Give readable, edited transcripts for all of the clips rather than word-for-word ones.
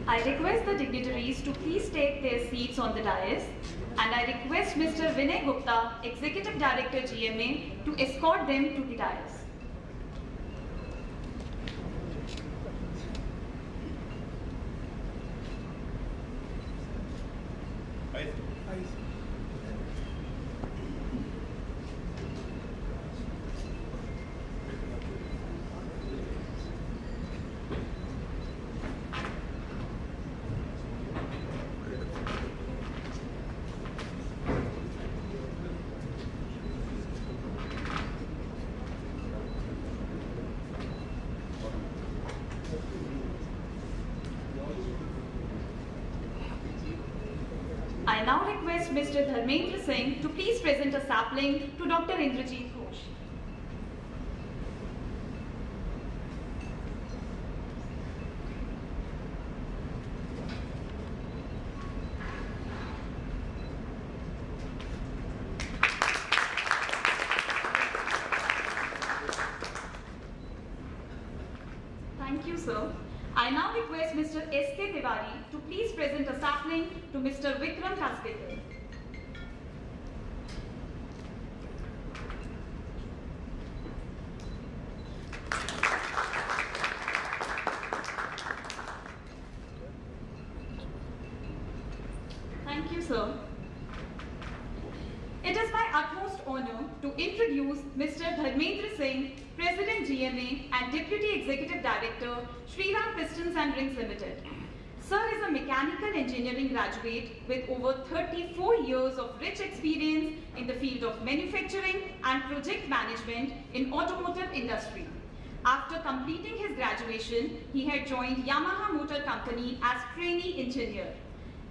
I request the dignitaries to please take their seats on the dais, and I request Mr. Vinay Gupta, Executive Director GMA, to escort them to the dais. I now request Mr. Dharmendra Singh to please present a sapling to Dr. Indrajit Ghosh. Thank you, sir. I now request Mr. S.K. Tiwari to please present a sapling to Mr. Vikram Kasbekar. Thank you, sir. It is my utmost honor to introduce Mr. Dharmendra Singh, President GMA and Deputy Executive Director, Shriram Pistons and Rings Limited. Sir is a mechanical engineering graduate with over 34 years of rich experience in the field of manufacturing and project management in automotive industry. After completing his graduation, he had joined Yamaha Motor Company as trainee engineer.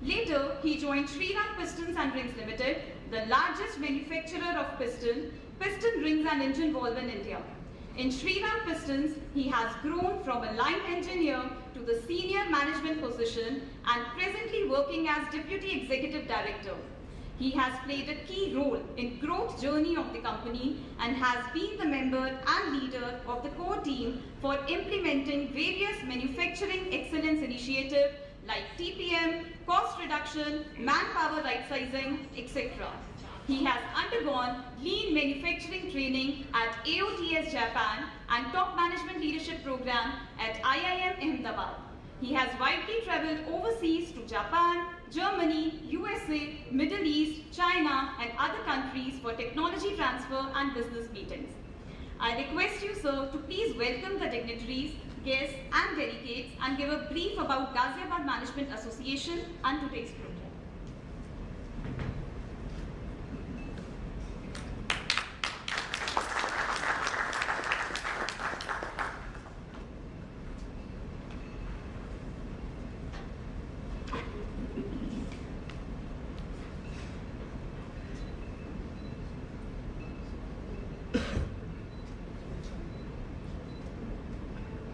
Later, he joined Shriram Pistons and Rings Limited, the largest manufacturer of piston rings and engine valve in India. In Shriram Pistons, he has grown from a line engineer to the senior management position and presently working as Deputy Executive Director. He has played a key role in growth journey of the company and has been the member and leader of the core team for implementing various manufacturing excellence initiatives like TPM, cost reduction, manpower right sizing, etc. He has undergone lean manufacturing training at AOTS Japan and top management leadership program at IIM Ahmedabad. He has widely traveled overseas to Japan, Germany, USA, Middle East, China and other countries for technology transfer and business meetings. I request you, sir, to please welcome the dignitaries, guests and delegates and give a brief about Ghaziabad Management Association and today's program.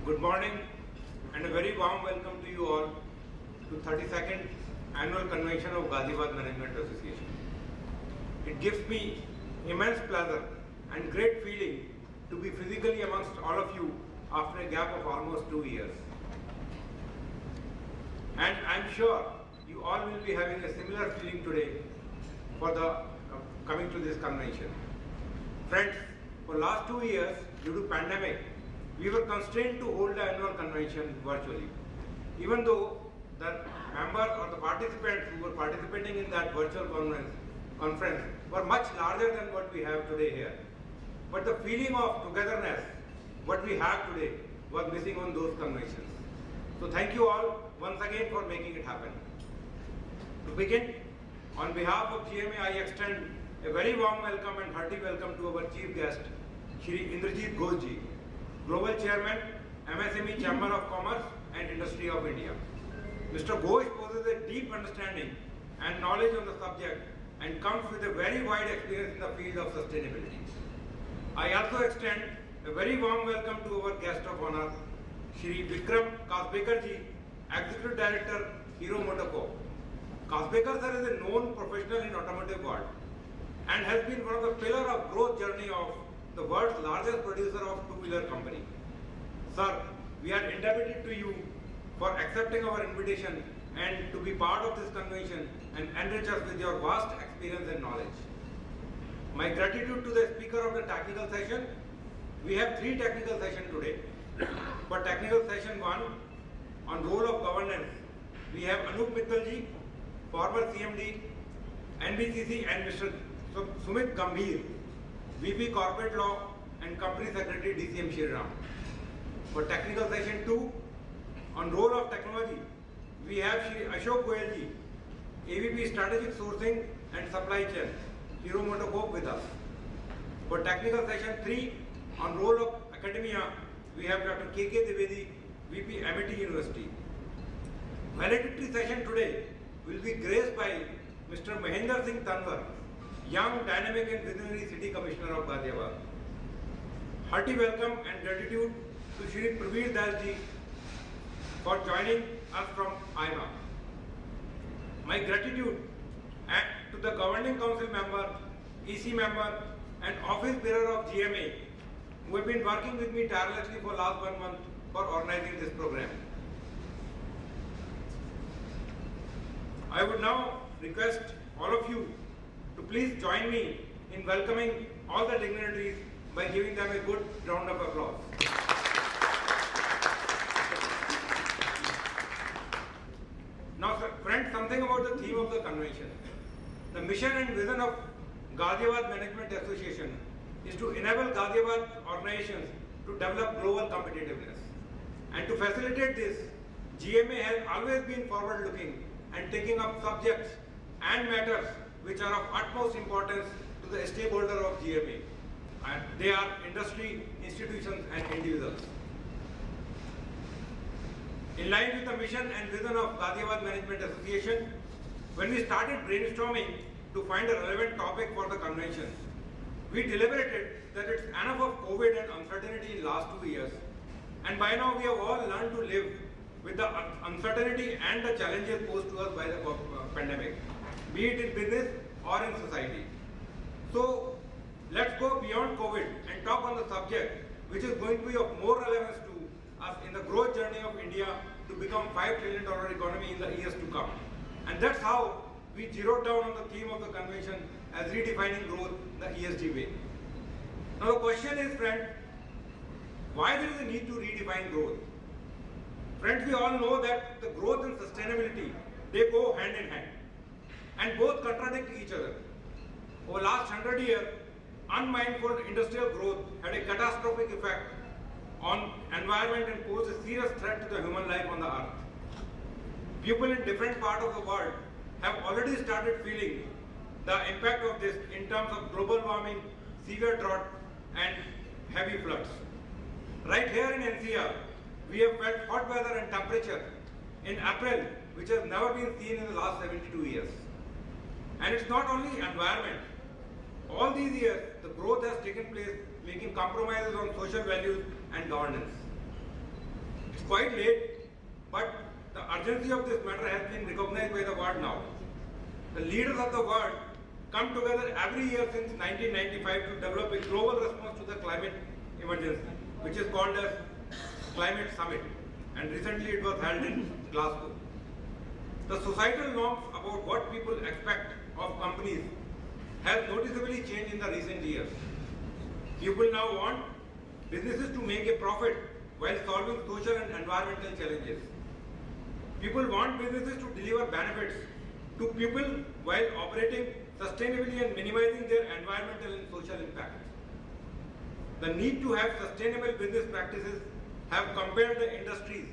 Good morning and a very warm welcome to you all to 32nd Annual Convention of Ghaziabad Management Association. It gives me immense pleasure and great feeling to be physically amongst all of you after a gap of almost 2 years. And I'm sure you all will be having a similar feeling today for the coming to this convention. Friends, for last 2 years due to pandemic, we were constrained to hold the annual convention virtually. Even though the members or the participants who were participating in that virtual conference were much larger than what we have today here. But the feeling of togetherness, what we have today, was missing on those conventions. So thank you all once again for making it happen. To begin, on behalf of GMA, I extend a very warm welcome and hearty welcome to our chief guest, Shri Indrajit Ghosh ji, Global Chairman, MSME Chamber of Commerce and Industry of India. Mr. Ghosh possesses a deep understanding and knowledge on the subject and comes with a very wide experience in the field of sustainability. I also extend a very warm welcome to our guest of honor, Shri Vikram Kasbekar ji, Executive Director, Hero MotoCorp. Kasbekar sir is a known professional in automotive world and has been one of the pillars of growth journey of the world's largest producer of two-wheeler company. Sir, we are indebted to you for accepting our invitation and to be part of this convention and enrich us with your vast experience and knowledge. My gratitude to the speaker of the technical session. We have 3 technical sessions today. For technical session 1, on role of governance, we have Anup Mittalji, former CMD, NBCC, and Mr. Sumit Gambhir, VP Corporate Law and Company Secretary, DCM Shriram. For technical session 2, on role of technology, we have Shri Ashok Goyalji, AVP Strategic Sourcing and Supply Chain, Hero MotoCorp with us. For technical session 3, on role of academia, we have Dr. K.K. Dwivedi, VP MIT University. Valedictory session today will be graced by Mr. Mahendra Singh Tanwar, young, dynamic and visionary City Commissioner of Ghaziabad. Hearty welcome and gratitude to Shri Praveer Das ji for joining us from IMA. My gratitude to the Governing Council member, EC member and office bearer of GMA who have been working with me tirelessly for last 1 month for organizing this program. I would now request all of you to please join me in welcoming all the dignitaries by giving them a good round of applause. Now, friends, something about the theme of the convention. The mission and vision of Ghaziabad Management Association is to enable Ghaziabad organizations to develop global competitiveness. And to facilitate this, GMA has always been forward-looking and taking up subjects and matters which are of utmost importance to the stakeholder of GMA. And they are industry, institutions and individuals. In line with the mission and vision of Ghaziabad Management Association, when we started brainstorming to find a relevant topic for the convention, we deliberated that it's enough of COVID and uncertainty in last 2 years, and by now we have all learned to live with the uncertainty and the challenges posed to us by the pandemic, be it in business or in society. So let's go beyond COVID and talk on the subject which is going to be of more relevance to us in the growth journey of India to become $5 trillion economy in the years to come. And that's how we zeroed down on the theme of the convention as redefining growth the ESG way. Now the question is, friend, why there is a need to redefine growth? Friends, we all know that the growth and sustainability, they go hand in hand and both contradict each other. Over the last 100 years, unmindful industrial growth had a catastrophic effect on environment and posed a serious threat to the human life on the earth. People in different parts of the world have already started feeling the impact of this in terms of global warming, severe drought and heavy floods. Right here in NCR, we have felt hot weather and temperature in April which has never been seen in the last 72 years. And it's not only environment. All these years, the growth has taken place making compromises on social values and governance. It's quite late, but the urgency of this matter has been recognized by the world now. The leaders of the world come together every year since 1995 to develop a global response to the climate emergency, which is called as Climate Summit, and recently it was held in Glasgow. The societal norms about what people expect of companies have noticeably changed in the recent years. People now want businesses to make a profit while solving social and environmental challenges. People want businesses to deliver benefits to people while operating sustainably and minimizing their environmental and social impact. The need to have sustainable business practices have compelled the industries,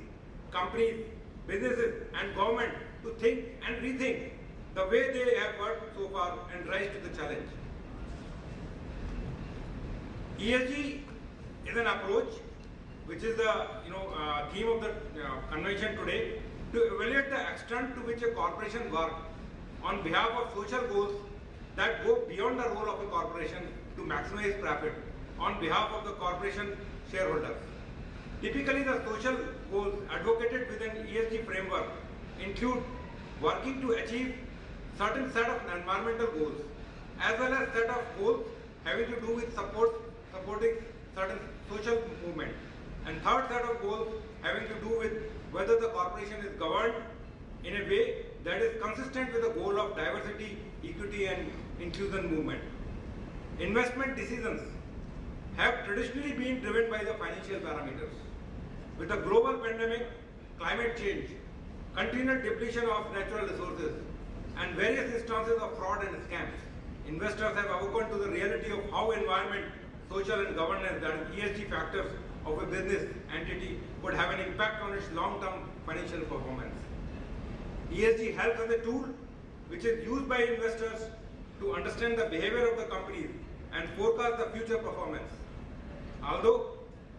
companies, businesses and government to think and rethink the way they have worked so far and rise to the challenge. ESG is an approach which is the theme of the convention today to evaluate the extent to which a corporation works on behalf of social goals that go beyond the role of a corporation to maximize profit on behalf of the corporation shareholders. Typically, the social goals advocated within ESG framework include working to achieve certain set of environmental goals as well as set of goals having to do with supporting certain social movement, and third set of goals having to do with whether the corporation is governed in a way that is consistent with the goal of diversity, equity and inclusion movement. Investment decisions have traditionally been driven by the financial parameters. With the global pandemic, climate change, continued depletion of natural resources, and various instances of fraud and scams, investors have awoken to the reality of how environment, social and governance, that is ESG factors of a business entity, could have an impact on its long-term financial performance. ESG helps as a tool which is used by investors to understand the behavior of the companies and forecast the future performance. Although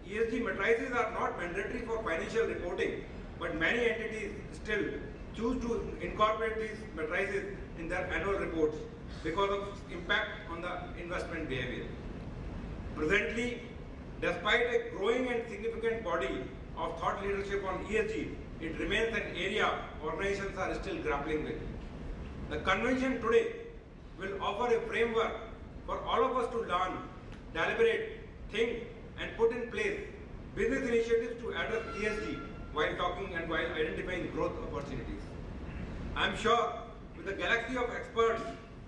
ESG matrices are not mandatory for financial reporting, but many entities still choose to incorporate these matrices in their annual reports because of impact on the investment behavior. Presently, despite a growing and significant body of thought leadership on ESG, it remains an area organizations are still grappling with. The convention today will offer a framework for all of us to learn, deliberate, think and put in place business initiatives to address ESG while talking and while identifying growth opportunities. I am sure with the galaxy of experts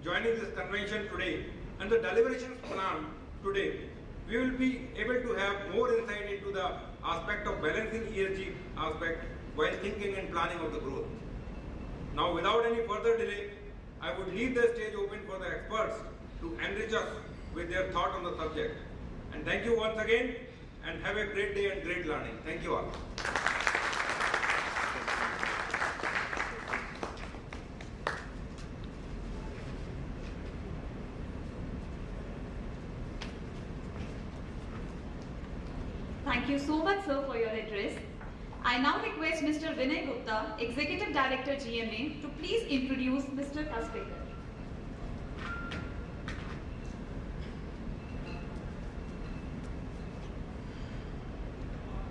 joining this convention today and the deliberations planned today, we will be able to have more insight into the aspect of balancing ESG aspect while thinking and planning of the growth. Now, without any further delay, I would leave the stage open for the experts to enrich us with their thought on the subject. And thank you once again, and have a great day and great learning. Thank you all. Thank you so much, sir, for your address. I now request Mr. Vinay Gupta, Executive Director GMA, to please introduce Mr. Kaspekar.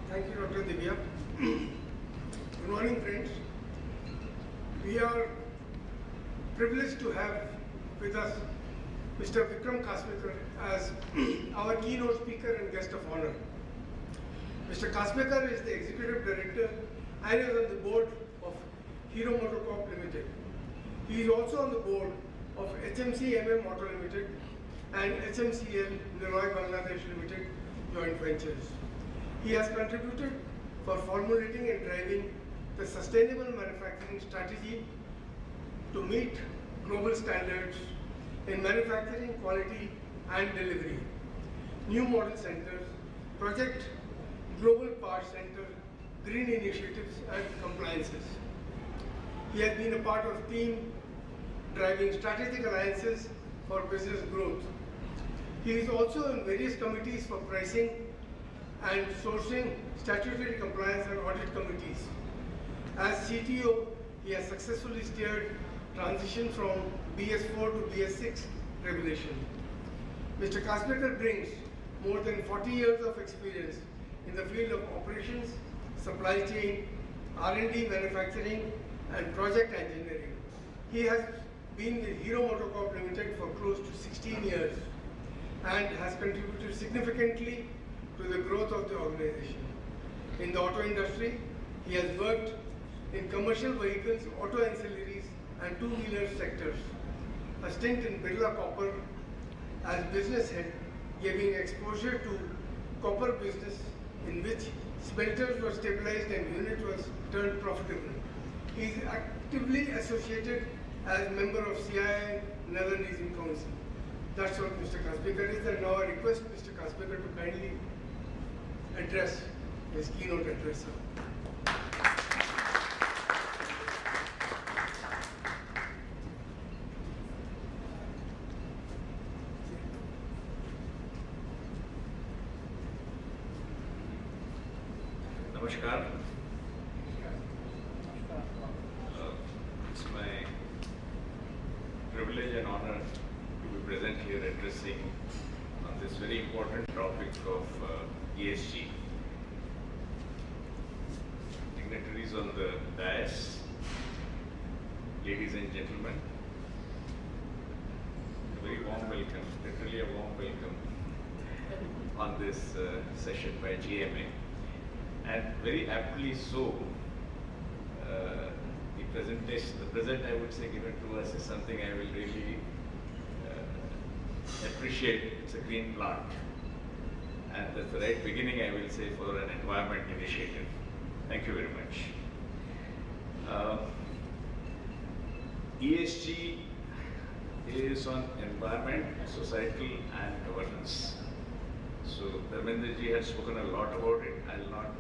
Thank you, Dr. Divya. Good morning, friends. We are privileged to have with us Mr. Vikram Kaspekar as our keynote speaker and guest of honor. Mr. Kaspekar is the Executive Director and is on the board of Hero MotoCorp Limited. He is also on the board of HMC Auto Limited and HMCL Leroy Bangladesh Limited joint ventures. He has contributed for formulating and driving the sustainable manufacturing strategy to meet global standards in manufacturing quality and delivery, new model centers, project global parts center, green initiatives and compliances. He has been a part of team driving strategic alliances for business growth. He is also in various committees for pricing and sourcing, statutory compliance and audit committees. As CTO, he has successfully steered transition from BS4 to BS6 regulation. Mr. Kaspekar brings more than 40 years of experience in the field of operations, supply chain, R&D, manufacturing, and project engineering. He has been with Hero MotoCorp Limited for close to 16 years and has contributed significantly to the growth of the organization. In the auto industry, he has worked in commercial vehicles, auto ancillaries, and two-wheeler sectors. A stint in Birla Copper as business head, giving exposure to copper business in which smelters were stabilized and unit was turned profitable. He is actively associated as member of CII Netherlands Leasing Council. That's what Mr. Kaspekar is, and now I request Mr. Kaspekar to kindly address his keynote address. Namaskar. It's my privilege and honor to be present here addressing on this very important topic of ESG. Dignitaries on the dais, ladies and gentlemen, a very warm welcome, literally a warm welcome on this session by GMA. And very aptly so, the present I would say given to us is something I will really appreciate. It's a green plant. And that's the right beginning, I will say, for an environment initiative. Thank you very much. ESG is on environment, societal and governance. So Dharmendra ji has spoken a lot about it. I'll not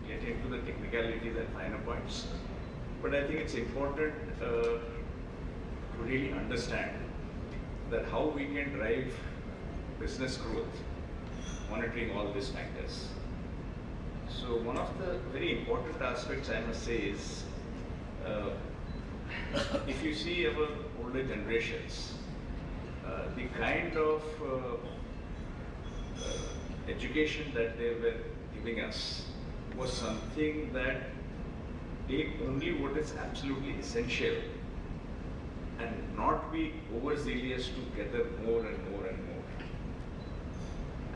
get into the technicalities and finer points. But I think it's important to really understand that how we can drive business growth, monitoring all these factors. So one of the very important aspects I must say is, if you see our older generations, the kind of education that they were giving us was something that take only what is absolutely essential and not be overzealous to gather more and more and more.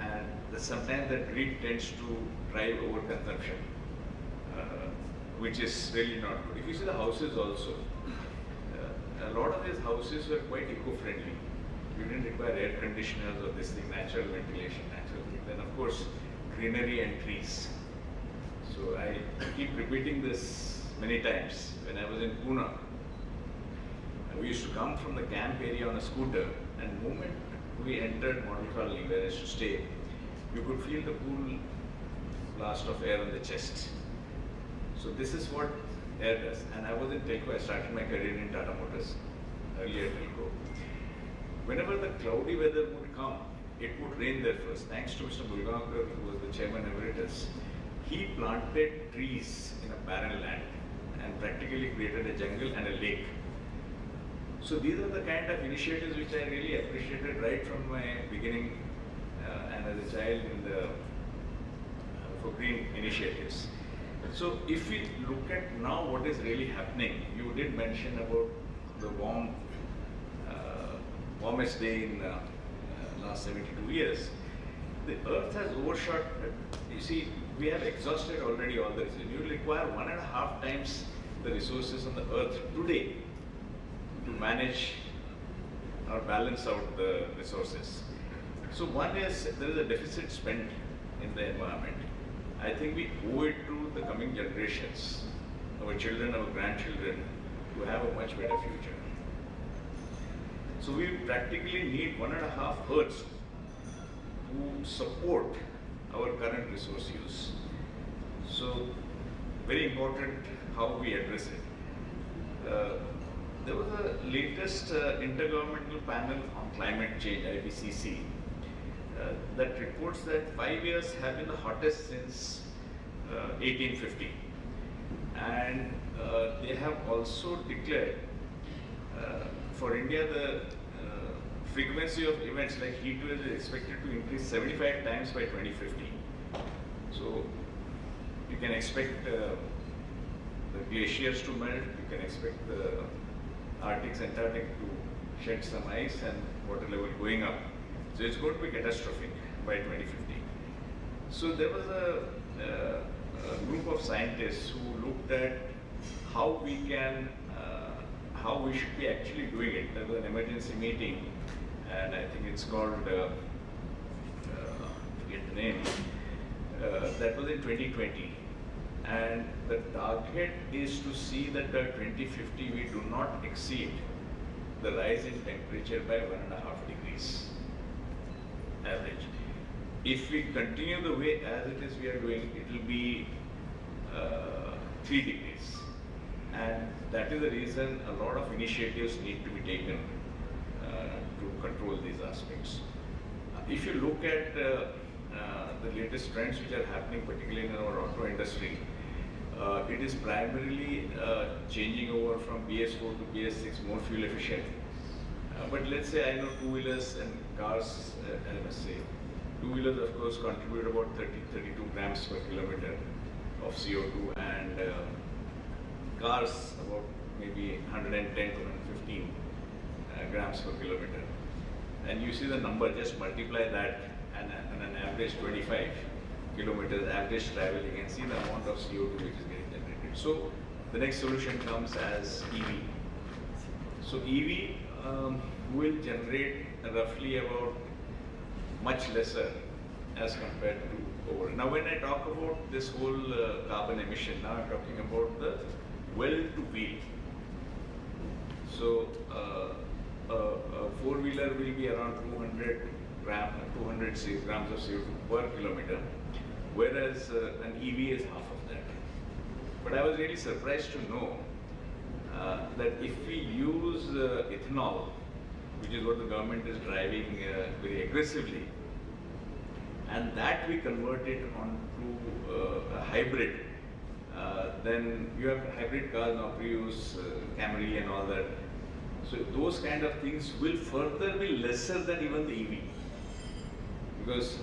And sometimes that greed tends to drive overconsumption, which is really not good. If you see the houses also, a lot of these houses were quite eco-friendly. You didn't require air conditioners or this thing, natural ventilation, natural thing. Then of course, greenery and trees. So I keep repeating this many times. When I was in Pune, we used to come from the camp area on a scooter, and the moment we entered Model Colony, where I used to stay, you could feel the cool blast of air on the chest. So this is what air does. And I was in Telco, I started my career in Tata Motors, earlier Telco. Whenever the cloudy weather would come, it would rain there first. Thanks to Mr. Bulgaonkar, who was the chairman emeritus, he planted trees in a barren land and practically created a jungle and a lake. So these are the kind of initiatives which I really appreciated right from my beginning and as a child in the for green initiatives. So if we look at now what is really happening, you did mention about the warmest day in last 72 years. The earth has overshot. You see, we have exhausted already all the resources. You will require 1.5 times the resources on the earth today to manage or balance out the resources. So one is, there is a deficit spent in the environment. I think we owe it to the coming generations, our children, our grandchildren, to have a much better future. So we practically need 1.5 Earths to support our current resource use. So very important how we address it. There was a latest intergovernmental panel on climate change, IPCC, that reports that 5 years have been the hottest since 1850. And they have also declared for India the frequency of events like heat wave is expected to increase 75 times by 2050. So you can expect the glaciers to melt, you can expect the Arctic, Antarctic to shed some ice and water level going up. So it's going to be catastrophic by 2050. So there was a group of scientists who looked at how we can, how we should be actually doing it. There was an emergency meeting, and I think it's called, forget the name, that was in 2020. And the target is to see that by 2050 we do not exceed the rise in temperature by 1.5 degrees average. If we continue the way as it is we are doing, it will be 3 degrees. And that is the reason a lot of initiatives need to be taken to control these aspects. If you look at the latest trends which are happening, particularly in our auto industry, it is primarily changing over from BS4 to BS6, more fuel efficient. But let's say I know two-wheelers and cars, I must say, two-wheelers of course contribute about 32 grams per kilometer of CO2, and cars about maybe 110 to 115 grams per kilometer. And you see the number, just multiply that and on an average 25 kilometers average travel, you can see the amount of CO2 which is getting generated. So The next solution comes as EV. So EV will generate roughly about much lesser as compared to old. Now when I talk about this whole carbon emission, now I'm talking about the well to wheel. So a four-wheeler will be around 200 grams of CO2 per kilometer, whereas an EV is half of that. But I was really surprised to know that if we use ethanol, which is what the government is driving very aggressively, and that we convert it onto a hybrid, then you have hybrid cars now, Prius, Camry and all that. So those kind of things will further be lesser than even the EV. Because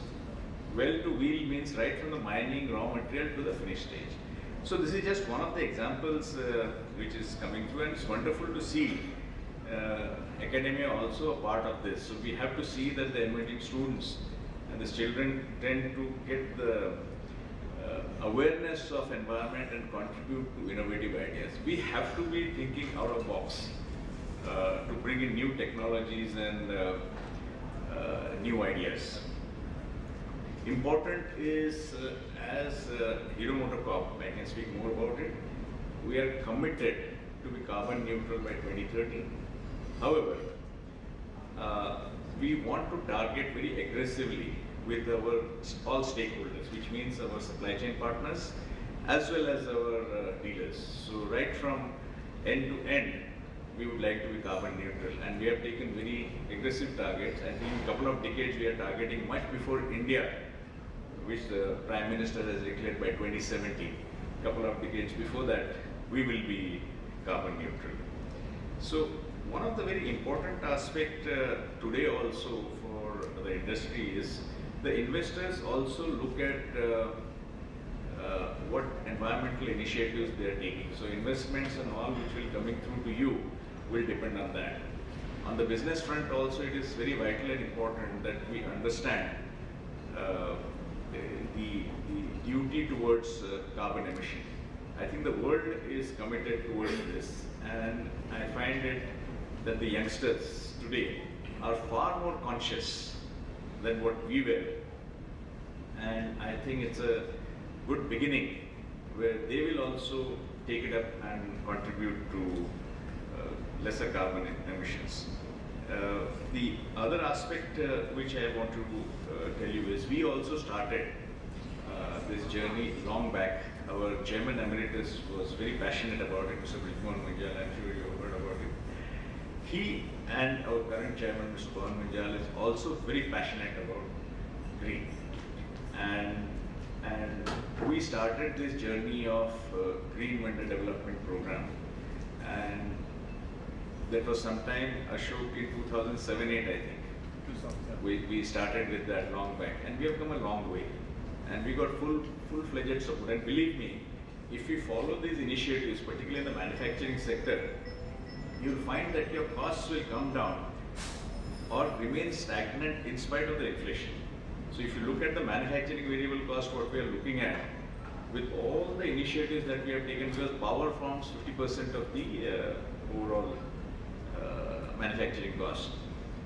well to wheel means right from the mining raw material to the finished stage. So this is just one of the examples which is coming through, and it's wonderful to see academia also a part of this. So we have to see that the emerging students and the children tend to get the awareness of environment and contribute to innovative ideas. We have to be thinking out of box to bring in new technologies and new ideas. Important is, as Hero MotoCorp, I can speak more about it, we are committed to be carbon neutral by 2030. However, we want to target very aggressively with our all stakeholders, which means our supply chain partners as well as our dealers. So right from end to end, we would like to be carbon neutral, and we have taken very aggressive targets. I think in a couple of decades we are targeting much before India, which the Prime Minister has declared by 2017. A couple of decades before that, we will be carbon neutral. So one of the very important aspects today also for the industry is the investors also look at what environmental initiatives they are taking. So investments and all which will coming through to you will depend on that. On the business front also, it is very vital and important that we understand the duty towards carbon emission. I think the world is committed towards this, and I find it that the youngsters today are far more conscious than what we were, and I think it's a good beginning where they will also take it up and contribute to lesser carbon emissions. The other aspect which I want to tell you is we also started this journey long back. Our Chairman Emeritus was very passionate about it, Mr. Brijmohan Munjal, I'm sure you have heard about it. He and our current Chairman, Mr. Pawan Munjal, is also very passionate about green. And we started this journey of Green Vendor Development Program. And that was sometime, Ashok, in 2007-8, I think. We started with that long back, and we have come a long way. And we got full-fledged support. And believe me, if we follow these initiatives, particularly in the manufacturing sector, you'll find that your costs will come down or remain stagnant in spite of the inflation. So if you look at the manufacturing variable cost, what we are looking at, with all the initiatives that we have taken, because power forms 50% of the overall manufacturing cost.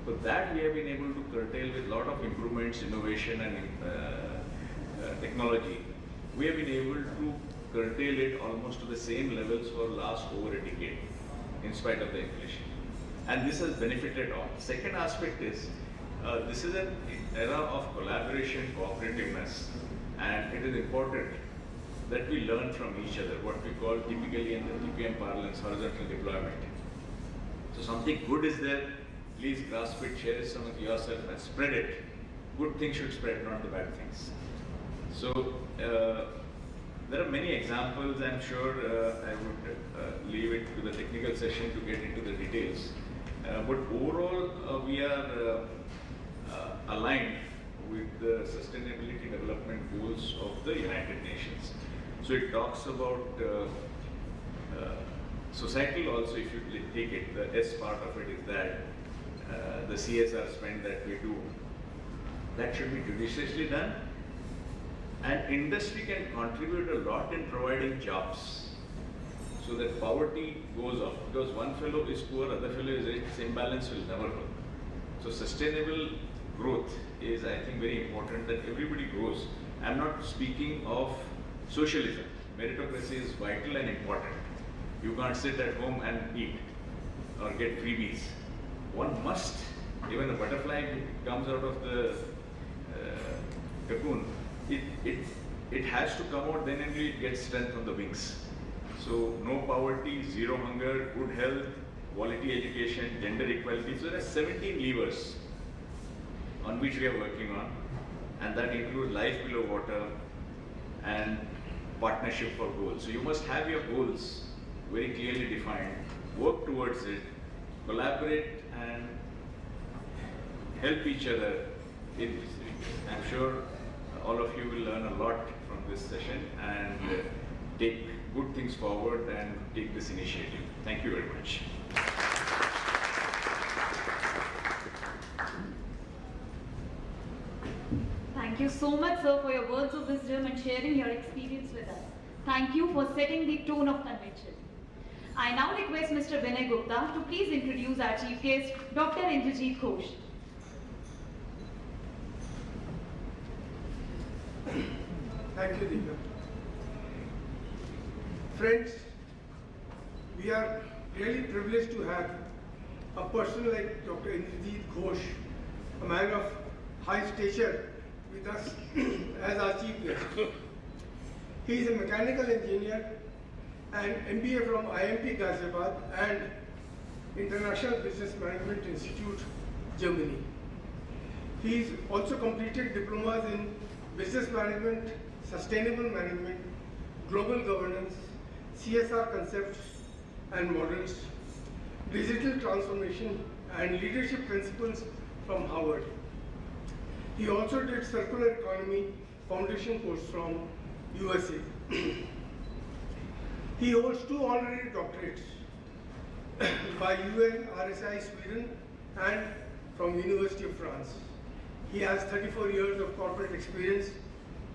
So that we have been able to curtail with a lot of improvements, innovation and technology. We have been able to curtail it almost to the same levels for last over a decade, in spite of the inflation. And this has benefited all. Second aspect is, this is an era of collaboration, cooperativeness, and it is important that we learn from each other, what we call typically in the TPM parlance, horizontal deployment. So something good is there, please grasp it, share it some with yourself and spread it. Good things should spread, not the bad things. So there are many examples. I'm sure I would leave it to the technical session to get into the details. But overall, we are aligned with the Sustainability Development Goals of the United Nations. So it talks about societal also, if you take it, the S part of it is that the CSR spend that we do, that should be judiciously done. And industry can contribute a lot in providing jobs. so that poverty goes off. Because one fellow is poor, other fellow is rich, this imbalance will never work. So sustainable growth is, I think, very important that everybody grows. I'm not speaking of socialism. Meritocracy is vital and important. You can't sit at home and eat or get freebies. One must, even a butterfly comes out of the cocoon, it has to come out, then only it gets strength on the wings. So no poverty, zero hunger, good health, quality education, gender equality. So there are 17 levers on which we are working on, and that includes life below water and partnership for goals. So you must have your goals very clearly defined, work towards it, collaborate and help each other in this. I'm sure all of you will learn a lot from this session and take good things forward and take this initiative. Thank you very much. Thank you so much, sir, for your words of wisdom and sharing your experience with us. Thank you for setting the tone of convention. I now request Mr. Vinay Gupta to please introduce our chief guest, Dr. Indrajit Ghosh. Thank you, Deepa. Friends, we are really privileged to have a person like Dr. Indrajit Ghosh, a man of high stature, with us as our chief guest. He is a mechanical engineer and MBA from IMT Ghaziabad and International Business Management Institute, Germany. He has also completed diplomas in business management, sustainable management, global governance, CSR concepts and models, digital transformation and leadership principles from Harvard. He also did circular economy foundation course from USA. He holds 2 honorary doctorates by UN RSI Sweden and from University of France. He has 34 years of corporate experience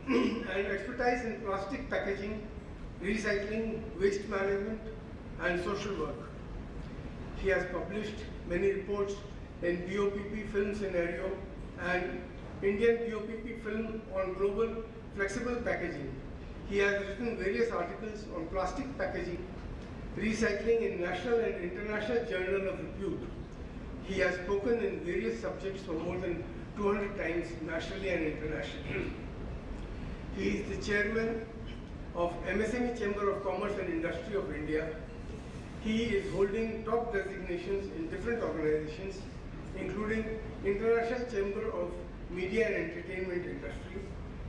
and expertise in plastic packaging, recycling, waste management, and social work. He has published many reports in BOPP film scenario and Indian BOPP film on global flexible packaging. He has written various articles on plastic packaging, recycling in national and international journal of repute. He has spoken in various subjects for more than 200 times nationally and internationally. He is the chairman of MSME Chamber of Commerce and Industry of India. He is holding top designations in different organizations, including International Chamber of Media and Entertainment Industry,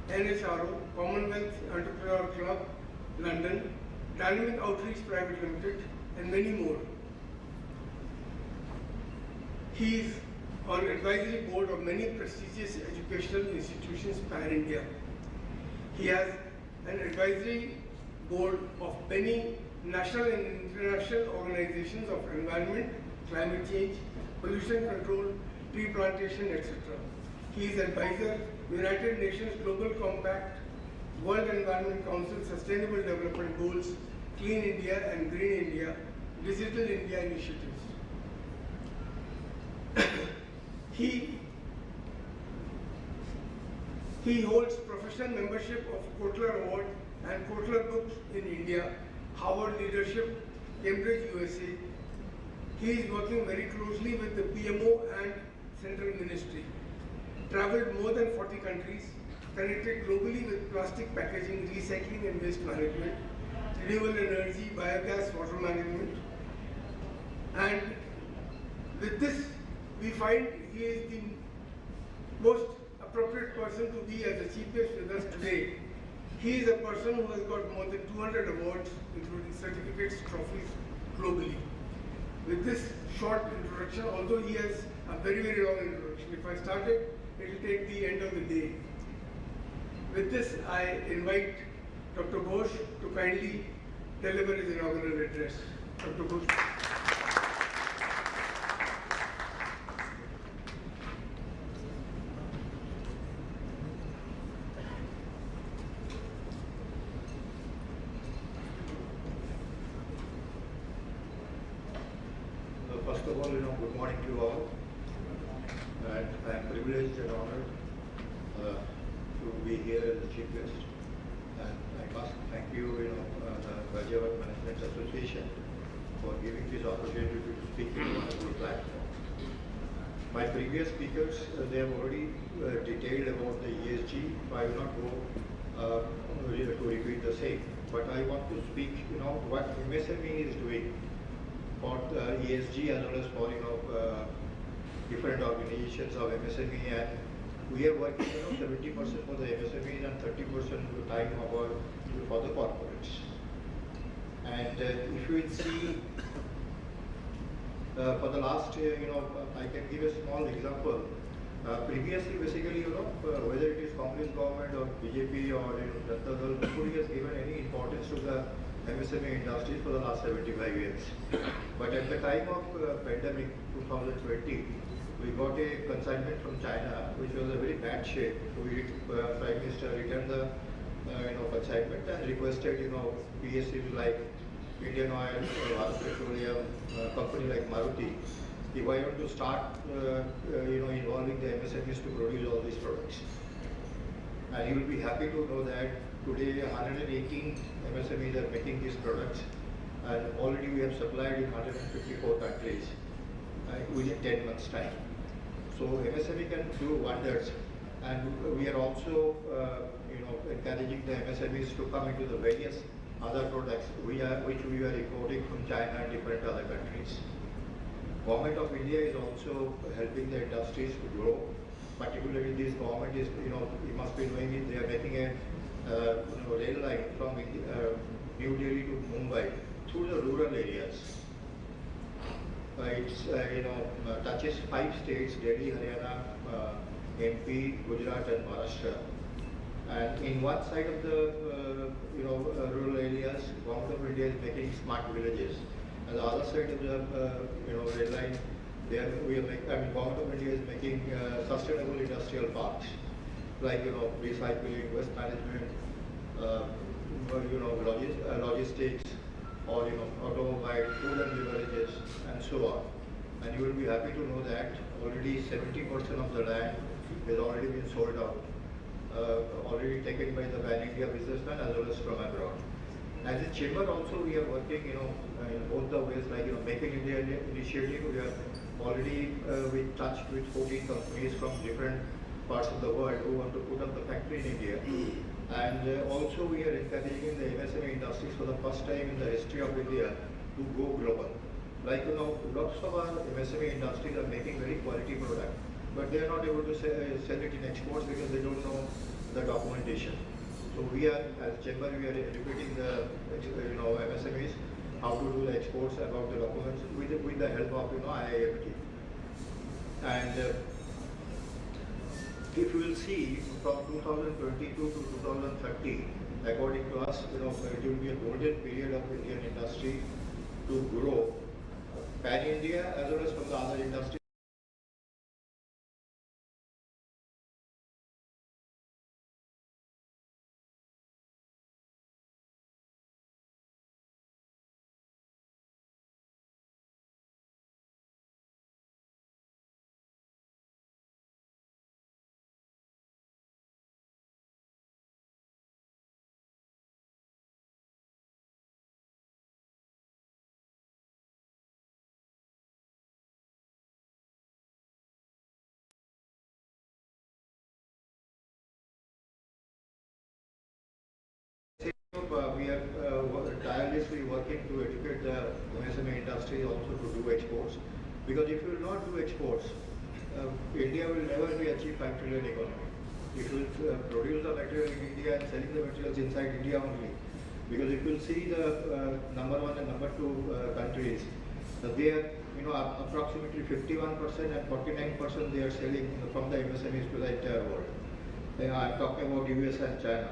NHRO, Commonwealth Entrepreneur Club, London, Dynamic Outreach Private Limited, and many more. He is on advisory board of many prestigious educational institutions pan-India. He has an advisory board of many national and international organizations of environment, climate change, pollution control, tree plantation, etc. He is advisor, United Nations Global Compact, World Environment Council Sustainable Development Goals, Clean India and Green India, Digital India initiatives. He holds professional membership of Kotler Award and Kotler Books in India, Harvard Leadership, Cambridge, USA. He is working very closely with the PMO and Central Ministry. Traveled more than 40 countries, connected globally with plastic packaging, recycling and waste management, renewable energy, biogas, water management. And with this, we find he is the most appropriate person to be as a chief guest with us today. He is a person who has got more than 200 awards, including certificates, trophies, globally. With this short introduction, although he has a very, very long introduction, if I started, it will take the end of the day. With this, I invite Dr. Ghosh to kindly deliver his inaugural address. Dr. Ghosh. First of all, good morning to you all. And I am privileged and honored to be here as the chief guest. And I must thank you, the Ghaziabad Management Association for giving this opportunity to speak in a wonderful platform. My previous speakers, they have already detailed about the ESG. I will not go to repeat the same. But I want to speak, what MSME is doing for ESG as well as for, different organizations of MSME, and we are working 70% for the MSMEs and 30% of the time for the corporates. And if you will see, for the last, I can give a small example. Previously, basically, whether it is Congress government or BJP or Janata Dal, nobody has given any importance to the MSME industry for the last 75 years. But at the time of pandemic 2020, we got a consignment from China, which was a very bad shape. We, Prime Minister returned the consignment and requested PSUs like Indian Oil, Bharat Petroleum, company like Maruti, if I want to start involving the MSMEs to produce all these products. And you will be happy to know that today 118 MSMEs are making these products, and already we have supplied in 154 countries within 10 months' time. So MSME can do wonders, and we are also encouraging the MSMEs to come into the various other products which we are importing from China and different other countries. Government of India is also helping the industries to grow. Particularly, this government is, you must be knowing it, they are making a rail line from New Delhi to Mumbai through the rural areas. It's touches 5 states: Delhi, Haryana, MP, Gujarat, and Maharashtra. And in one side of the rural areas, Government of India is making smart villages. And the other side of the rail line, there we are Government of India is making sustainable industrial parks, like recycling, waste management, logistics, or automobile, food and beverages, and so on. And you will be happy to know that already 70% of the land has already been sold out, already taken by the Pan India businessmen as well as from abroad. As a chamber also, we are working in both the ways, like Make in India initiative. We are already in touch with 14 companies from different parts of the world who want to put up the factory in India. And also we are encouraging the MSME industries for the first time in the history of India to go global. Like lots of our MSME industries are making very quality product, but they are not able to sell it in exports because they don't know the documentation. So we are, as chamber, we are educating the MSMEs how to do the exports about the documents with the help of IIMT. And if you will see from 2022 to 2030, according to us, it will be a golden period of Indian industry to grow pan India as well as from the other industries. We are tirelessly working to educate the MSME industry also to do exports. Because if you will not do exports, India will never be achieve 5 trillion economy. If you will produce the material in India and selling the materials inside India only. Because if you will see the number 1 and number 2 countries, they are approximately 51% and 49% they are selling from the MSMEs to the entire world. I am talking about US and China.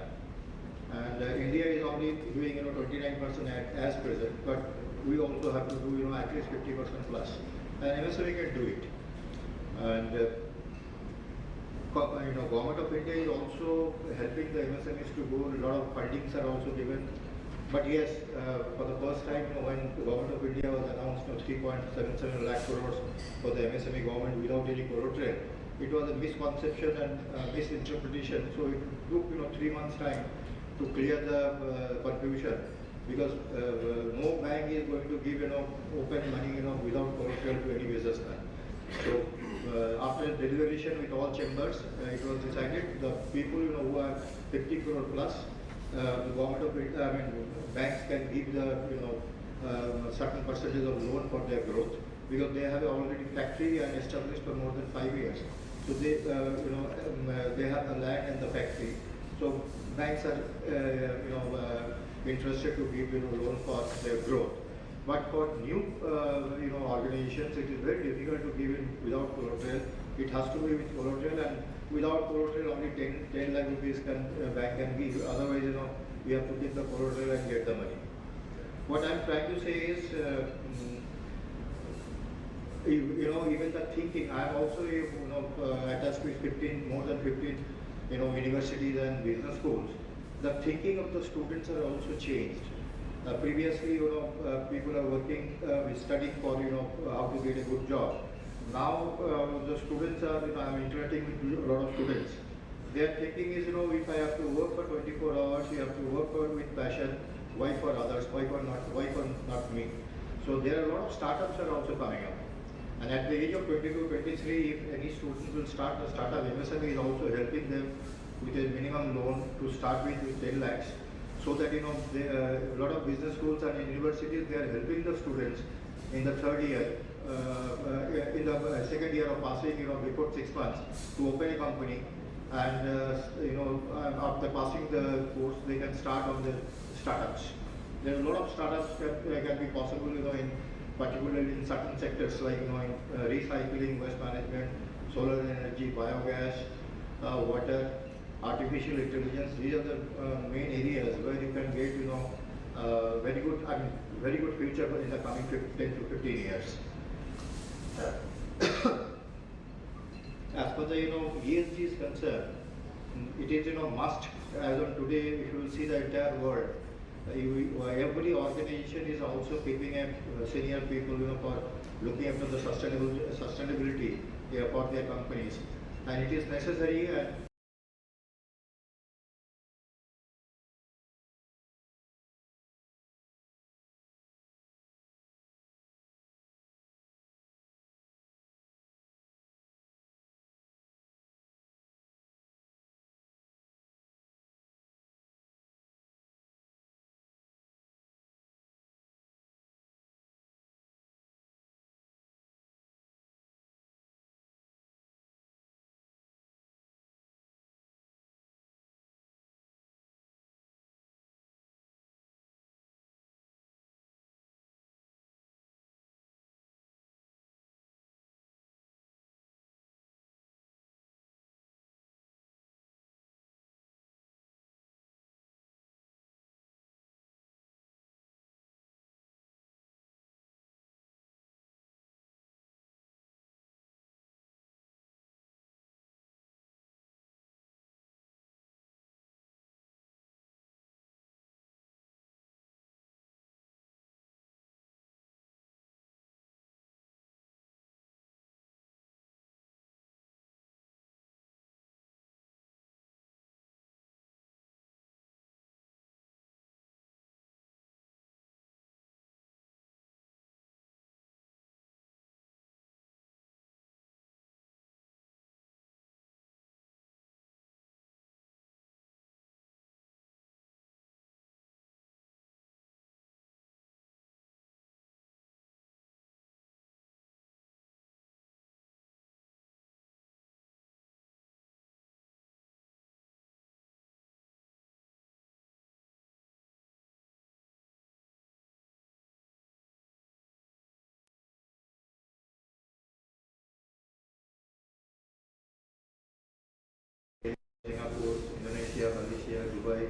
And India is only doing 29% as present, but we also have to do at least 50% plus. And MSME can do it. And Government of India is also helping the MSMEs to go. A lot of fundings are also given. But yes, for the first time, when the Government of India was announced 3.77 lakh crores for the MSME government without any collateral. It was a misconception and misinterpretation. So it took 3 months time to clear the confusion, because no bank is going to give open money without collateral to any businessman. So after deliberation with all chambers, it was decided the people who are 50 crore plus, the government of India, banks can give the certain percentage of loan for their growth, because they have already factory and established for more than 5 years. So they they have the land and the factory. So banks are interested to give loan for their growth. But for new organizations, it is very difficult to give it without collateral. It has to be with collateral, and without collateral only 10 lakh rupees bank can give. Otherwise, we have to give the collateral and get the money. What I am trying to say is, even the thinking. I am also attached with more than 15 universities and business schools. The thinking of the students are also changed. Previously, people are working, studying for how to get a good job. Now the students are, I'm interacting with a lot of students. Their thinking is, if I have to work for 24 hours, you have to work with passion. Why for others? Why for not me? So there are a lot of startups are also coming up. And at the age of 22, 23, if any student will start a startup, MSME is also helping them with a minimum loan to start with 10 lakhs. So that a lot of business schools and universities, they are helping the students in the third year, in the second year of passing, before 6 months, to open a company, and after passing the course, they can start on the startups. There are a lot of startups that can be possible, particularly in certain sectors like in recycling, waste management, solar energy, biogas, water, artificial intelligence. These are the main areas where you can get very good future in the coming 10 to 15 years. As far as ESG is concerned, it is must. As on today, if you will see the entire world, every organization is also keeping a senior people for looking after the sustainability for their companies, and it is necessary. Singapore, Indonesia, Malaysia, Dubai,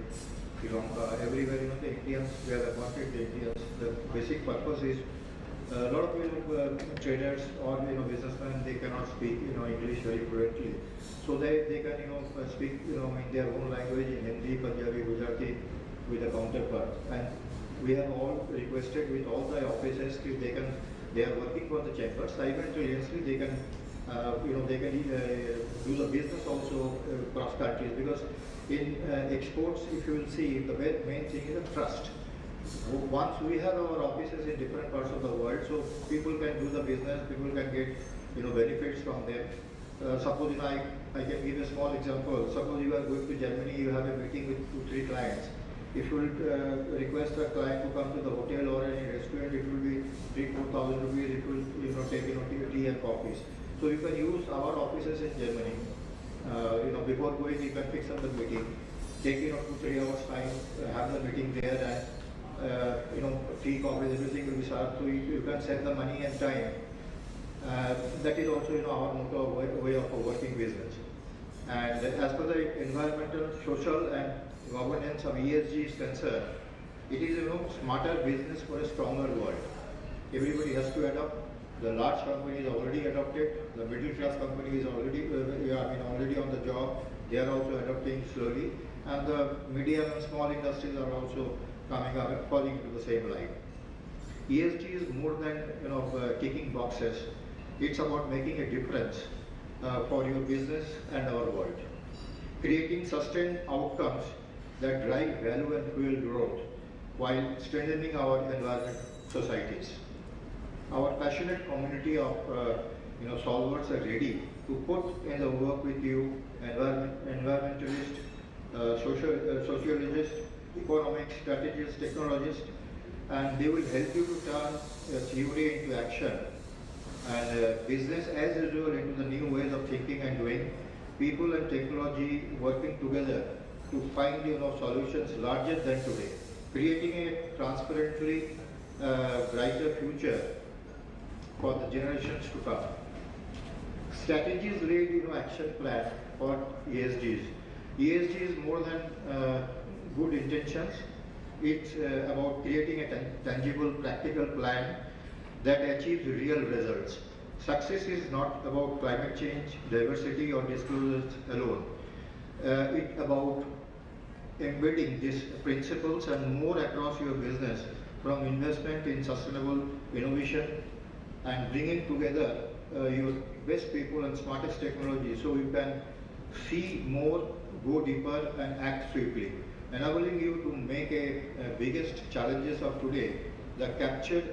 Sri Lanka, everywhere, the Indians, we have appointed the Indians. The basic purpose is a lot of traders or businessmen, they cannot speak English very fluently, so they can speak in their own language, in Hindi, Punjabi, Gujarati, with a counterpart. And we have all requested with all the offices if they can They are working for the chamber. Simultaneously, they can, do the business also cross countries, because in exports, if you will see, the main thing is the trust. Once we have our offices in different parts of the world, so people can do the business, people can get benefits from them. Suppose I can give a small example. Suppose you are going to Germany, you have a meeting with 2-3 clients. If you request a client to come to the hotel or any restaurant, it will be 3,000-4,000 rupees. It will take tea and coffees. So you can use our offices in Germany. Before going, you can fix up the meeting. Take 2-3 hours time, have the meeting there, and tea, coffee, everything will be served. So you can send the money and time. That is also our motto, way of working business. And as per the environmental, social, and governance of ESG is concerned, it is smarter business for a stronger world. Everybody has to adopt. The large companies already adopted. The middle class company is already already on the job. They are also adopting slowly, and the medium and small industries are also coming up, falling into the same line. ESG is more than ticking boxes. It's about making a difference for your business and our world, creating sustained outcomes that drive value and fuel growth while strengthening our environment societies. Our passionate community of solvers are ready to put in the work with you, environmentalists, sociologists, economics, strategists, technologists, and they will help you to turn theory into action and business as usual into the new ways of thinking and doing. People and technology working together to find solutions larger than today, creating a transparently brighter future for the generations to come. Strategies lead action plan for ESGs. ESG is more than good intentions. It's about creating a tangible, practical plan that achieves real results. Success is not about climate change, diversity, or disclosures alone. It's about embedding these principles and more across your business, from investment in sustainable innovation and bringing together your best people and smartest technology so you can see more, go deeper, and act swiftly, enabling you to make a biggest challenges of today that capture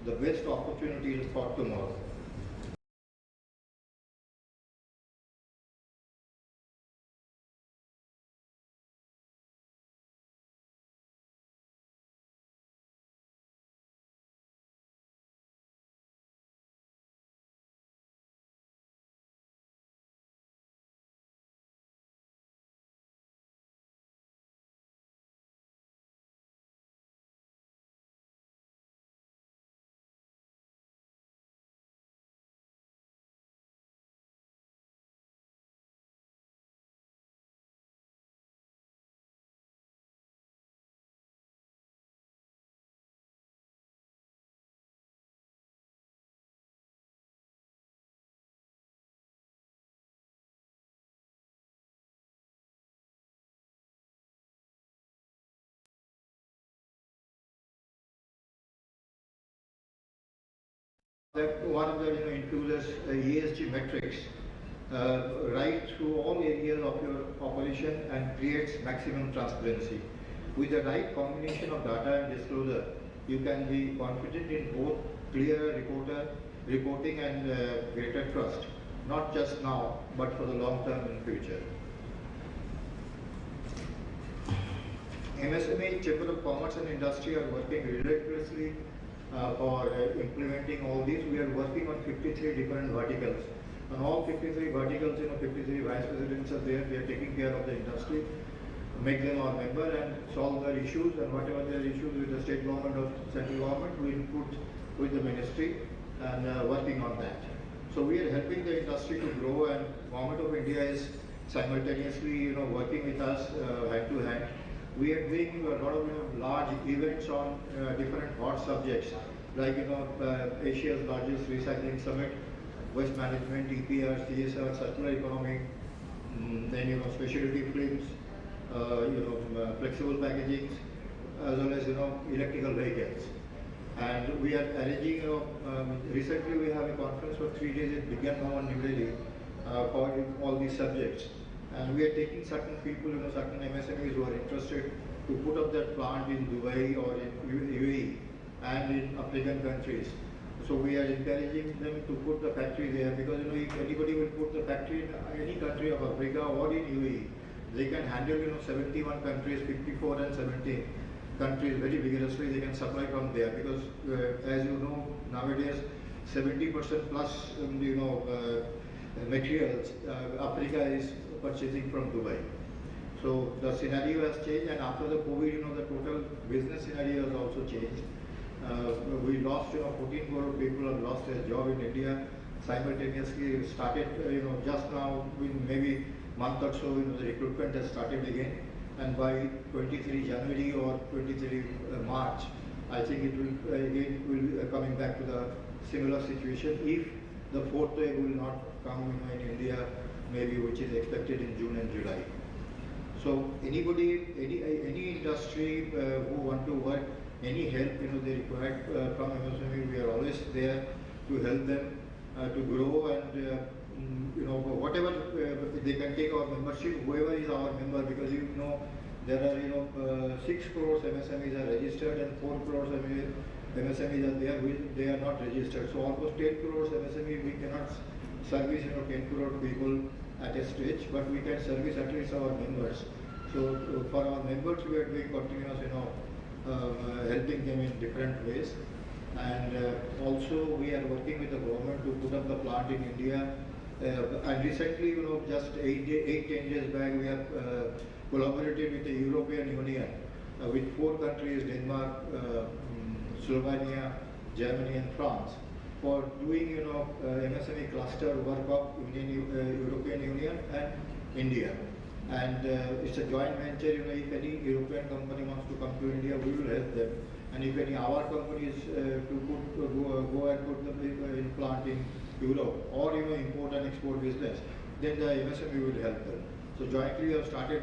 the best opportunities for tomorrow. That one of the includes ESG metrics right through all areas of your operation and creates maximum transparency. With the right combination of data and disclosure, you can be confident in both clearer reporting and greater trust, not just now, but for the long term in future. MSME, Chamber of Commerce and Industry are working relentlessly for implementing all these. We are working on 53 different verticals. On all 53 verticals, 53 vice presidents are there. They are taking care of the industry, make them our member and solve their issues, and whatever their issues with the state government or central government, we will put with the ministry and working on that. So we are helping the industry to grow, and Government of India is simultaneously working with us hand to hand. We are doing a lot of large events on different hot subjects, like Asia's largest recycling summit, waste management, EPR, CSR, circular economy, then specialty films, flexible packaging, as well as electrical vehicles. And we are arranging, recently we have a conference for 3 days at Bigyan Bhavan, New Delhi, for all these subjects. And we are taking certain people, certain MSMEs who are interested to put up that plant in Dubai or in UAE and in African countries. So we are encouraging them to put the factory there, because if anybody will put the factory in any country of Africa or in UAE, they can handle 71 countries, 54 and 17 countries very vigorously. They can supply from there, because as you know, nowadays 70% plus materials Africa is purchasing from Dubai. So the scenario has changed, and after the COVID, the total business scenario has also changed. We lost, 14 crore people have lost their job in India. Simultaneously started, just now, in maybe month or so, the recruitment has started again. And by 23 January or 23 March, I think it will again will be coming back to the similar situation if the fourth wave will not come in India, maybe which is expected in June and July. So anybody, any industry who want to work, any help they require from MSME, we are always there to help them to grow, and whatever they can take our membership, whoever is our member, because there are 6 crores MSMEs are registered and 4 crores MSMEs are there, they are not registered. So almost 10 crores MSME we cannot service 10 crore people at a stage, but we can service at least our members. So for our members we are doing continuous helping them in different ways. And also we are working with the government to put up the plant in India. And recently, just 10 days back, we have collaborated with the European Union with 4 countries, Denmark, Slovenia, Germany and France, for doing MSME cluster work of European Union and India. And it's a joint venture. If any European company wants to come to India, we will help them. And if any our companies go and put the plant in Europe, or import and export business, then the MSME will help them. So jointly we have started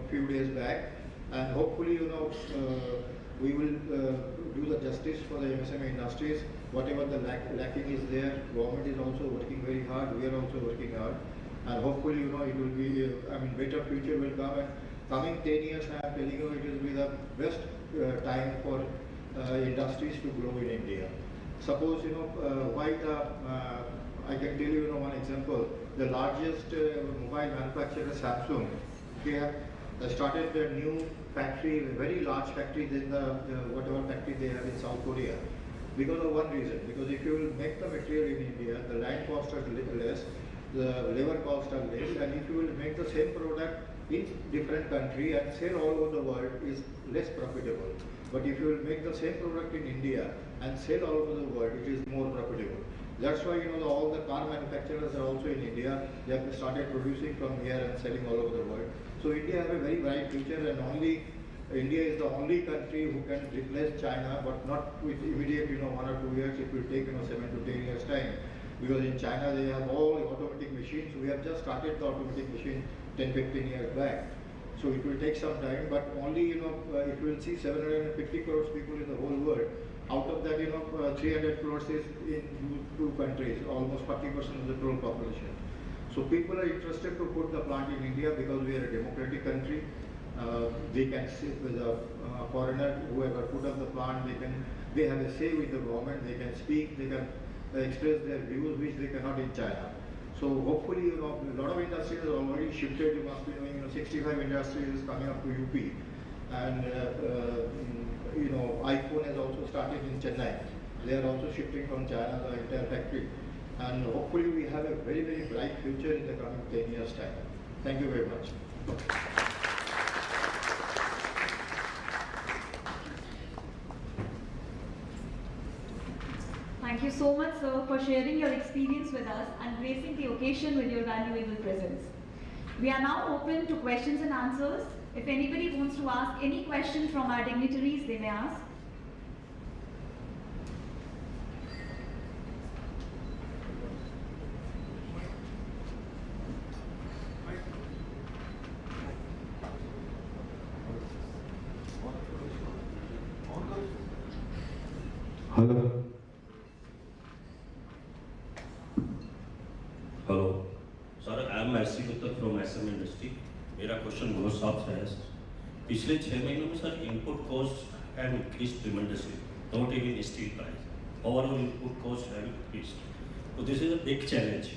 few days back, and hopefully we will do the justice for the MSME industries. Whatever the lacking is there, government is also working very hard. We are also working hard. And hopefully, it will be, better future will come. And coming 10 years, I am telling you, it will be the best time for industries to grow in India. Suppose, why I can tell you, one example. The largest mobile manufacturer, Samsung, they have started a new factory, a very large factory than the whatever factory they have in South Korea. Because of one reason, because if you will make the material in India, the land costs are less, the labor costs are less, and if you will make the same product in different country and sell all over the world, is less profitable. But if you will make the same product in India and sell all over the world, it is more profitable. That's why all the car manufacturers are also in India. They have started producing from here and selling all over the world. So India has a very bright future, and India is the only country who can replace China, but not with immediate 1 or 2 years. It will take 7 to 10 years time. Because in China they have all automatic machines. We have just started the automatic machine 10-15 years back. So it will take some time, but only if you will see 750 crores people in the whole world, out of that 300 crores is in 2 countries, almost 40% of the total population. So people are interested to put the plant in India because we are a democratic country. They can sit with a foreigner, whoever put up the plant, they have a say with the government, they can speak, they can express their views which they cannot in China. So hopefully, a lot of industries are already shifted. You must be knowing, 65 industries is coming up to UP, and iPhone has also started in Chennai. They are also shifting from China the entire factory, and hopefully we have a very, very bright future in the coming 10 years time. Thank you very much. Thank you so much, sir, for sharing your experience with us and gracing the occasion with your valuable presence. We are now open to questions and answers. If anybody wants to ask any question from our dignitaries, they may ask. Hello. Hello. Sir, I am Mercy Gupta from SM Industry. मेरा question बहुत साफ है. पिछले 6 महीनों में sir input cost have increased tremendously. Not even steel price. Overall input cost have increased. So this is a big challenge.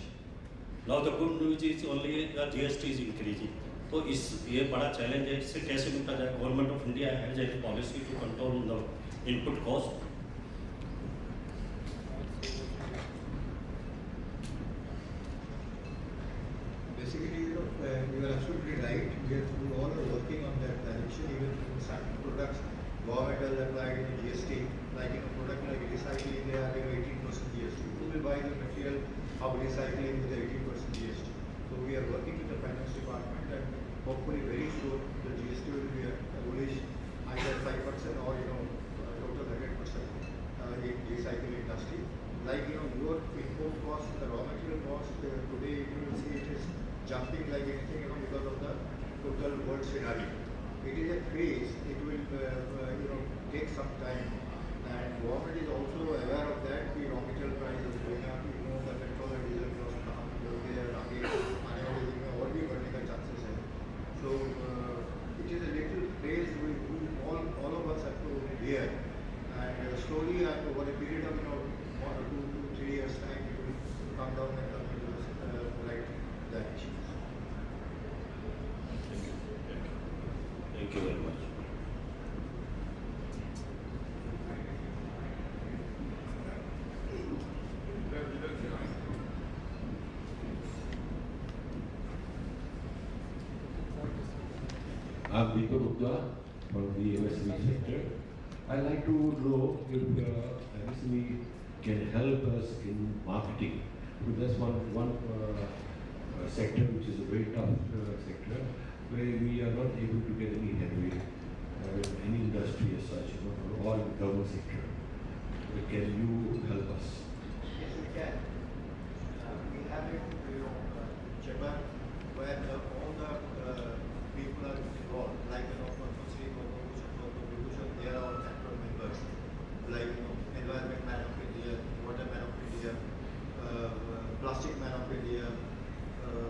Now the good news is only the GST is increasing. तो इस ये बड़ा challenge है. इससे कैसे निपटा जाए? Government of India has a policy to control the input cost. Basically, you are absolutely right. We all are working on that direction. Even in certain products, government has applied GST. Like in a product like recycling, they are having 18% GST. Who will buy the material of recycling with 18% GST? So we are working with the finance department, and hopefully very soon the GST will be abolished either 5% or total 100% in recycling industry. Like your input cost, the raw material cost today you will see it is jumping like anything because of the total world scenario. It is a phase. It will take some time, and government is also aware of that. The raw material price is going up. The petrol and diesel cost कहाँ होते हैं आगे आने वाले दिन में और भी बढ़ने का chances है. So it is a little phase we all of us have to bear, and slowly over a period of 1 or 2 to 3 years time it will come down and come into the right direction. Thank you very much. I'm Deepak Gupta from the MSME sector. I'd like to know if MSME can help us in marketing. So that's one sector which is a very tough sector, where we are not able to get any headway in any industry as such, or in the government sector. Can you help us? Yes, we can. We have it, Japan, where all the people are involved, like they are all active members, like Environment Man of India, Water Man of India, Plastic Man of India, and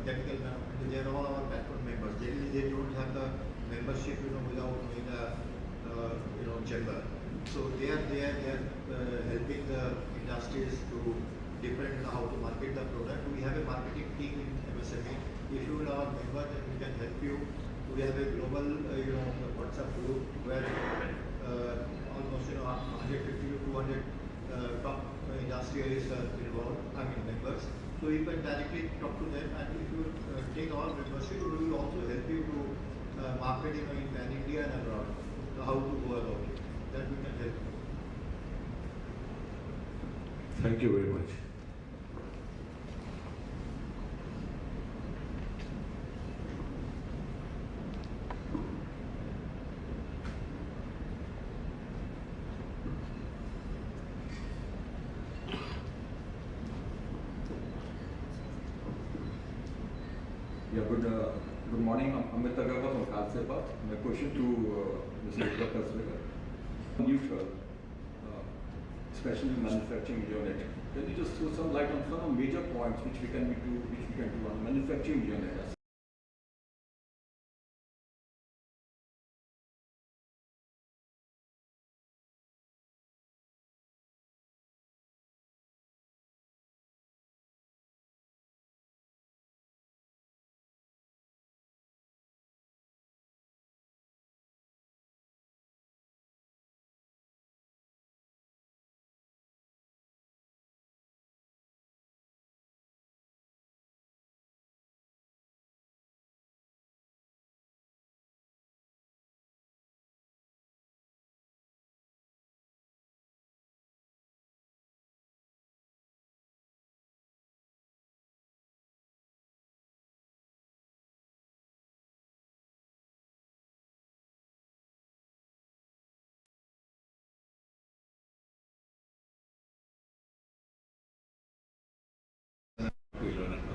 Chemical Man of India. They are all our background members. Generally, they don't have the membership, without knowing the chamber. So they are helping the industries to different how to market the product. We have a marketing team in MSME. If you are our member, then we can help you. We have a global WhatsApp group where almost 150 to 200 top industrialists are involved. Members. So you can directly talk to them, and if you take our membership, we will also help you to market in pan India and abroad. So how to go about it? That we can help you. Thank you very much. Yeah, good morning. I'm Amit Agarwal from Ghaziabad. My question to Mr. Kaswega. Neutral, especially manufacturing unit. Can you just throw some light on some major points which we can do on manufacturing unit?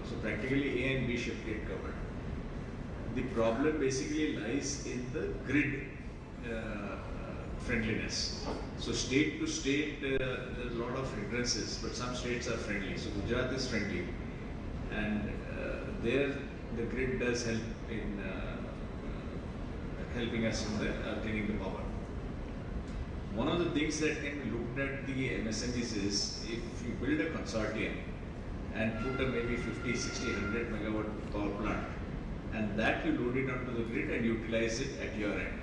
So practically A and B shift get covered. The problem basically lies in the grid friendliness. So state to state, there's a lot of hindrances, but some states are friendly. So Gujarat is friendly, and there the grid does help in helping us in obtaining the power. One of the things that can be looked at the MSMEs is if you build a consortium and put a maybe 50, 60, 100 megawatt power plant, and that you load it onto the grid and utilize it at your end.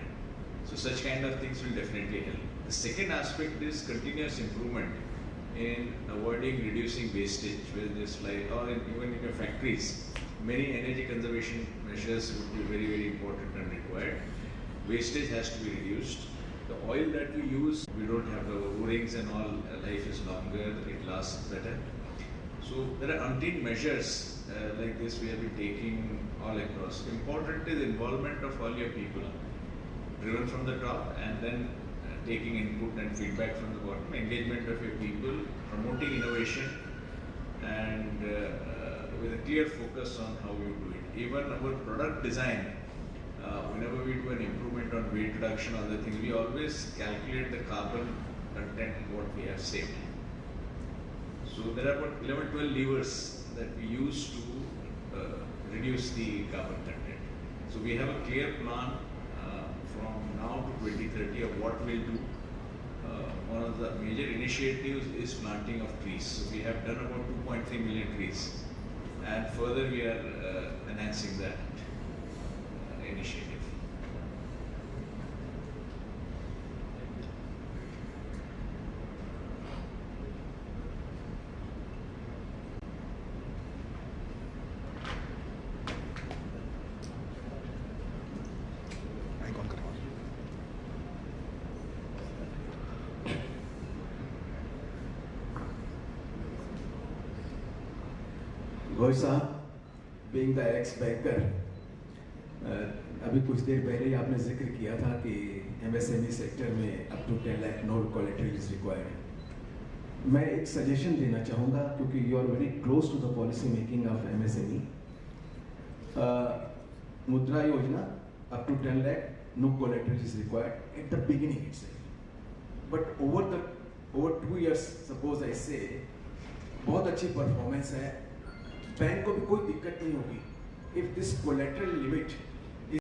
So such kind of things will definitely help. The second aspect is continuous improvement in avoiding reducing wastage, whether it's like, or even in your factories. Many energy conservation measures would be very, very important and required. Wastage has to be reduced. The oil that we use, we don't have the O-rings and all, life is longer, it lasts better. So there are umpteen measures like this we have been taking all across. Important is involvement of all your people, driven from the top, and then taking input and feedback from the bottom, engagement of your people, promoting innovation, and with a clear focus on how you do it. Even our product design, whenever we do an improvement on weight reduction or other things, we always calculate the carbon content what we have saved. So there are about 11, 12 levers that we use to reduce the carbon content. So we have a clear plan from now to 2030 of what we'll do. One of the major initiatives is planting of trees. So we have done about 2.3 million trees, and further we are enhancing that initiative. Ghosh साहब, being the ex-banker, अभी कुछ देर पहले ही आपने जिक्र किया था कि MSME sector में up to 10 lakh no collateral is required. मैं एक सजेशन देना चाहूँगा क्योंकि you are very close to the policy making of MSME. मुद्रा योजना up to 10 lakh no collateral is required at the beginning itself. But over 2 years, suppose I say, बहुत अच्छी performance है, बैंक को भी कोई दिक्कत नहीं होगी if this collateral limit